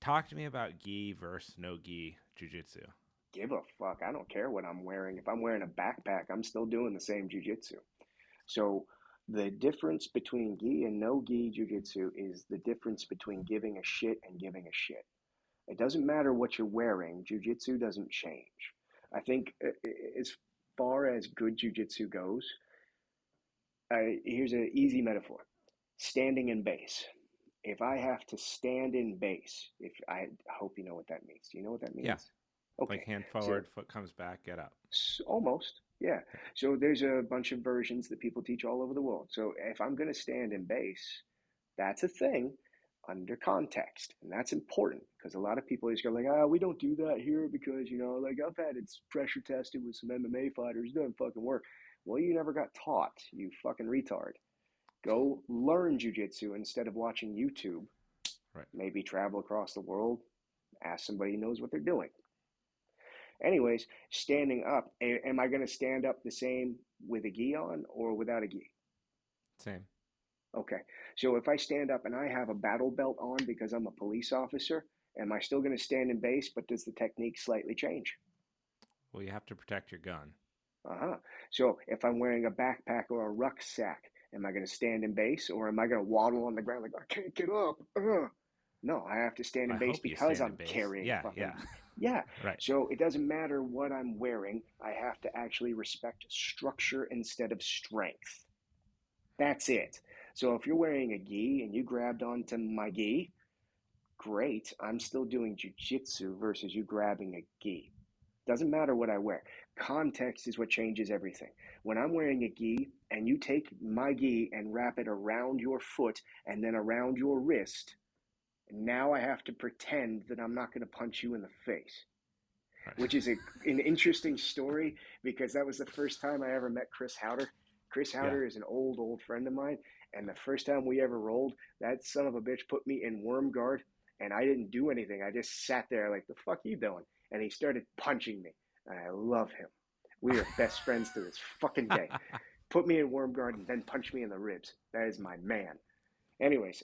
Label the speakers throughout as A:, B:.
A: Talk to me about gi versus no gi jujitsu.
B: Give a fuck. I don't care what I'm wearing. If I'm wearing a backpack, I'm still doing the same jujitsu. So the difference between gi and no gi jujitsu is the difference between giving a shit and giving a shit. It doesn't matter what you're wearing. Jujitsu doesn't change. I think as far as good jujitsu goes, here's an easy metaphor: standing in base. If I have to stand in base, if I hope you know what that means. Do you know what that
A: Yeah,
B: means?
A: like
B: Okay,
A: hand
B: so
A: forward, foot comes back, get up.
B: almost, yeah. So there's a bunch of versions that people teach all over the world. So if I'm going to stand in base, that's a thing under context, and that's important because a lot of people just go like, "Ah, we don't do that here because like I've had it's pressure tested with some MMA fighters, it doesn't fucking work." Well, you never got taught, you fucking retard. Go learn jujitsu instead of watching YouTube.
A: Right.
B: Maybe travel across the world, ask somebody who knows what they're doing. Anyways, standing up, am I going to stand up the same with a gi on or without a gi?
A: Same.
B: Okay. So if I stand up and I have a battle belt on because I'm a police officer, am I still going to stand in base, but does the technique slightly change?
A: Well, you have to protect your gun.
B: Uh-huh. So if I'm wearing a backpack or a rucksack, am I going to stand in base or am I going to waddle on the ground like I can't get up? No, I have to stand
A: I
B: in base
A: hope you
B: because
A: stand in
B: I'm
A: base.
B: carrying a
A: Yeah, yeah.
B: fucking yeah.
A: Right.
B: So it doesn't matter what I'm wearing. I have to actually respect structure instead of strength. That's it. So if you're wearing a gi and you grabbed onto my gi, great. I'm still doing jujitsu versus you grabbing a gi. Doesn't matter what I wear. Context is what changes everything. When I'm wearing a gi and you take my gi and wrap it around your foot and then around your wrist, now I have to pretend that I'm not going to punch you in the face,
A: Right.
B: which is an interesting story because that was the first time I ever met Chris Howder. Chris
A: Yeah.
B: Howder is an old friend of mine, and the first time we ever rolled, that son of a bitch put me in worm guard, and I didn't do anything. I just sat there like, the fuck you doing? And he started punching me, and I love him. We are best friends to this fucking day. Put me in worm guard and then punch me in the ribs. That is my man. Anyways,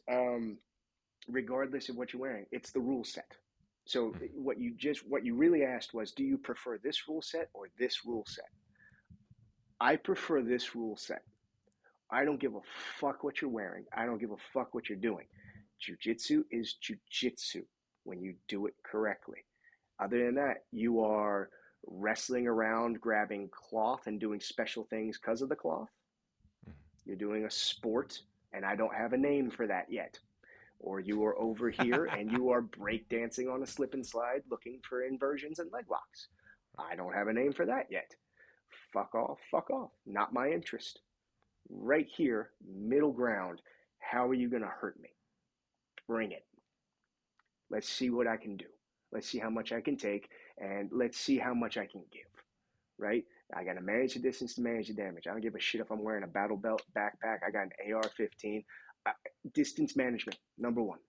B: regardless of what you're wearing, it's the rule set. So what you really asked was, do you prefer this rule set or this rule set? I prefer this rule set. I don't give a fuck what you're wearing. I don't give a fuck what you're doing. Jiu-jitsu is jiu-jitsu when you do it correctly. Other than that, you are wrestling around, grabbing cloth and doing special things because of the cloth. You're doing a sport, and I don't have a name for that yet. Or you are over here and you are breakdancing on a slip and slide looking for inversions and leg locks. I don't have a name for that yet. Fuck off, fuck off. Not my interest. Right here, middle ground. How are you going to hurt me? Bring it. Let's see what I can do. Let's see how much I can take, and let's see how much I can give. Right? I got to manage the distance to manage the damage. I don't give a shit if I'm wearing a battle belt backpack. I got an AR-15. Distance management, number one.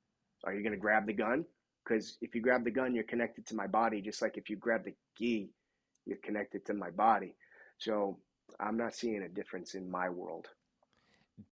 B: Are you going to grab the gun? Because if you grab the gun, you're connected to my body, just like if you grab the gi, you're connected to my body. So I'm not seeing a difference in my world.